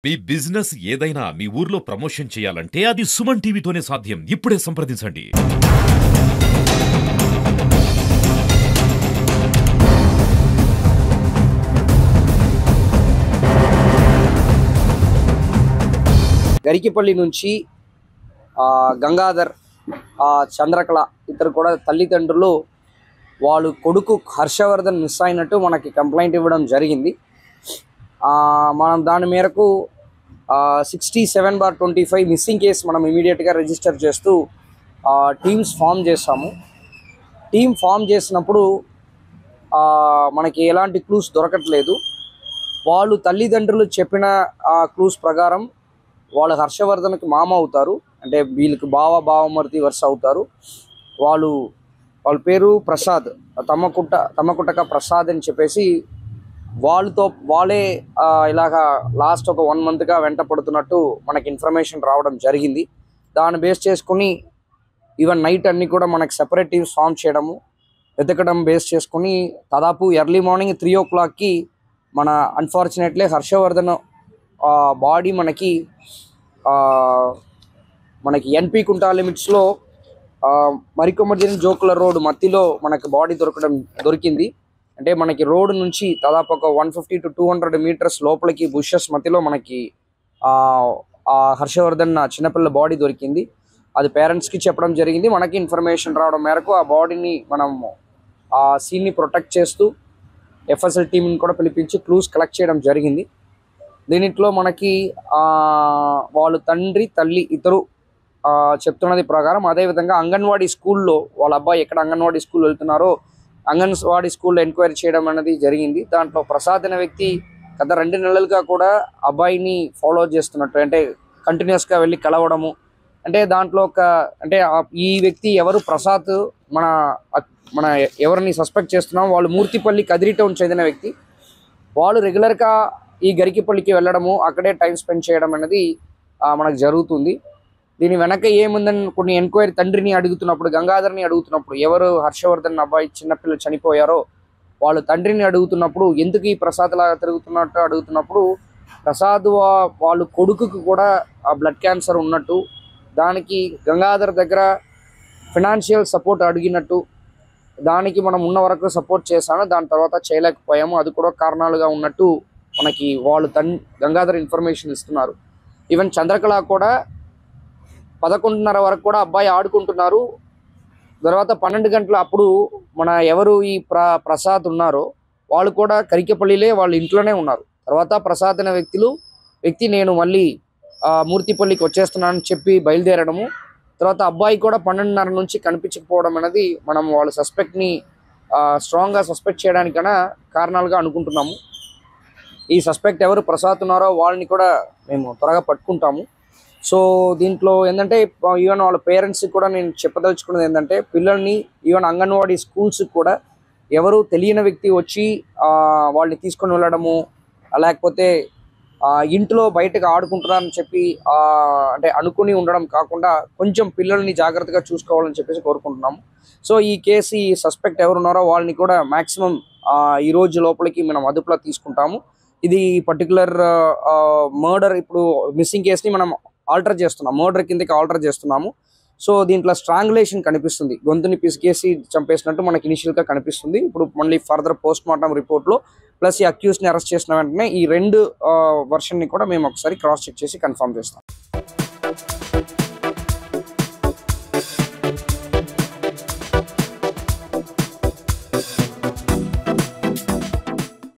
మీ business ఏదైనా మీ ఊర్లో promotion చేయాలంటే అది సుమన్ టీవీతోనే సాధ్యం. ఇప్పుడే సంప్రదించండి. గరికిపల్లి నుంచి గంగాధర్ చంద్రకళ ఇద్దరు కూడా తల్లిదండ్రులు వాళ్ళు కొడుకు హర్షవర్ధన్ మిస్ అయినట్టు మనకి కంప్లైంట్ ఇవ్వడం జరిగింది. మనం దాని మేరకు 67/25 మిస్సింగ్ కేసు మనం ఇమీడియట్గా రిజిస్టర్ చేస్తూ టీమ్స్ ఫామ్ చేసాము. టీమ్ ఫామ్ చేసినప్పుడు మనకి ఎలాంటి క్లూస్ దొరకట్లేదు. వాళ్ళు తల్లిదండ్రులు చెప్పిన క్లూస్ ప్రకారం వాళ్ళు హర్షవర్ధన్కి మామ అవుతారు, అంటే వీళ్ళకి బావమరిది వరుస అవుతారు. వాళ్ళ పేరు ప్రసాద్, తమ్మకుట్టక ప్రసాద్ అని చెప్పేసి వాళ్ళే ఇలాగా లాస్ట్ ఒక 1 monthగా వెంట పడుతున్నట్టు మనకి ఇన్ఫర్మేషన్ రావడం జరిగింది. దాన్ని బేస్ చేసుకుని ఈవెన్ నైట్ అన్నీ కూడా మనకి సెపరేట్ టీమ్స్ ఫామ్ చేయడము వెతకడం బేస్ చేసుకుని దాదాపు ఎర్లీ మార్నింగ్ 3 o'clockకి మన అన్ఫార్చునేట్లీ హర్షవర్ధన్ బాడీ మనకి ఎన్పి కుంటా లిమిట్స్లో మరికొమ్మర్జన్ జోకుల రోడ్ మధ్యలో మనకి బాడీ దొరికింది. అంటే మనకి రోడ్ నుంచి దాదాపు ఒక 150 to 200 meters లోపలికి బుషెస్ మధ్యలో మనకి హర్షవర్ధన్ చిన్నపిల్ల బాడీ దొరికింది. అది పేరెంట్స్కి చెప్పడం జరిగింది. మనకి ఇన్ఫర్మేషన్ రావడం మేరకు ఆ బాడీని మనం ఆ సీన్ని ప్రొటెక్ట్ చేస్తూ ఎఫ్ఎస్ఎల్ టీంని కూడా పిలిపించి క్లూస్ కలెక్ట్ చేయడం జరిగింది. దీనిట్లో మనకి వాళ్ళు తండ్రి తల్లి ఇద్దరు చెప్తున్నది ప్రకారం, అదేవిధంగా అంగన్వాడీ స్కూల్లో వాళ్ళ అబ్బాయి ఎక్కడ అంగన్వాడీ స్కూల్ వెళ్తున్నారో అంగన్వాడీ స్కూల్లో ఎంక్వైరీ చేయడం అనేది జరిగింది. దాంట్లో ప్రసాద్ అనే వ్యక్తి గత 2 నెలలుగా కూడా అబ్బాయిని ఫాలో చేస్తున్నట్టు, అంటే కంటిన్యూస్గా వెళ్ళి కలవడము, అంటే దాంట్లో ఈ వ్యక్తి ఎవరు ప్రసాద్ మన ఎవరిని సస్పెక్ట్ చేస్తున్నాం వాళ్ళు మూర్తిపల్లి కదిరి టౌన్ చెందిన వ్యక్తి. వాళ్ళు రెగ్యులర్గా ఈ గరికిపల్లికి వెళ్ళడము, అక్కడే టైం స్పెండ్ చేయడం అనేది మనకు జరుగుతుంది. దీని వెనక ఏముందని కొన్ని ఎంక్వైరీ తండ్రిని అడుగుతున్నప్పుడు, గంగాధర్ని అడుగుతున్నప్పుడు, ఎవరు హర్షవర్ధన్ అబ్బాయి చిన్నపిల్ల చనిపోయారో వాళ్ళు తండ్రిని అడుగుతున్నప్పుడు ఎందుకు ఈ ప్రసాద్ లాగా తిరుగుతున్నట్టు అడుగుతున్నప్పుడు ప్రసాద్ వాళ్ళు కొడుకుకు కూడా బ్లడ్ క్యాన్సర్ ఉన్నట్టు, దానికి గంగాధర్ దగ్గర ఫినాన్షియల్ సపోర్ట్ అడిగినట్టు, దానికి మనం ఉన్న వరకు సపోర్ట్ చేశాను, దాని తర్వాత చేయలేకపోయాము, అది కూడా కారణాలుగా ఉన్నట్టు మనకి వాళ్ళు గంగాధర్ ఇన్ఫర్మేషన్ ఇస్తున్నారు. ఈవెన్ చంద్రకళ కూడా 11:30 వరకు కూడా అబ్బాయి ఆడుకుంటున్నారు. తర్వాత 12 గంటల అప్పుడు ఎవరు ఈ ప్రసాద్ ఉన్నారో వాళ్ళు కూడా కరికెపల్లిలే వాళ్ళ ఇంట్లోనే ఉన్నారు. తర్వాత ప్రసాద్ అనే వ్యక్తి నేను మళ్ళీ మూర్తిపల్లికి వచ్చేస్తున్నానని చెప్పి బయలుదేరడము, తర్వాత అబ్బాయి కూడా 12:30 నుంచి కనిపించకపోవడం అనేది మనం వాళ్ళ సస్పెక్ట్ని స్ట్రాంగ్గా సస్పెక్ట్ చేయడానికైనా కారణాలుగా అనుకుంటున్నాము. ఈ సస్పెక్ట్ ఎవరు ప్రసాద్ ఉన్నారో వాళ్ళని కూడా మేము త్వరగా పట్టుకుంటాము. సో దీంట్లో ఏంటంటే ఈవెన్ వాళ్ళ పేరెంట్స్కి కూడా నేను చెప్పదలుచుకున్నది ఏంటంటే, పిల్లల్ని ఈవెన్ అంగన్వాడీ స్కూల్స్కి కూడా ఎవరు తెలియని వ్యక్తి వచ్చి వాళ్ళని తీసుకొని వెళ్ళడము, లేకపోతే ఇంట్లో బయటకు ఆడుకుంటున్నారని చెప్పి అంటే అనుకుని ఉండడం కాకుండా కొంచెం పిల్లల్ని జాగ్రత్తగా చూసుకోవాలని చెప్పేసి కోరుకుంటున్నాము. సో ఈ కేసు ఈ సస్పెక్ట్ ఎవరున్నారో వాళ్ళని కూడా మ్యాక్సిమం ఈ రోజు లోపలికి మనం అదుపులో తీసుకుంటాము. ఇది పర్టికులర్ మర్డర్, ఇప్పుడు మిస్సింగ్ కేసుని మనం ఆల్టర్ చేస్తున్నాం, మర్డర్ కిందకి ఆల్టర్ చేస్తున్నాము. సో దీంట్లో స్ట్రాంగులేషన్ కనిపిస్తుంది, గొంతుని పిసికేసి చంపేసినట్టు మనకి ఇనిషియల్గా కనిపిస్తుంది. ఇప్పుడు మళ్ళీ ఫర్దర్ పోస్ట్ మార్టం రిపోర్ట్లో ప్లస్ ఈ అక్యూస్ని అరెస్ట్ చేసిన వెంటనే ఈ 2 వర్షన్ని కూడా మేము ఒకసారి క్రాస్ చెక్ చేసి కన్ఫర్మ్ చేస్తాం.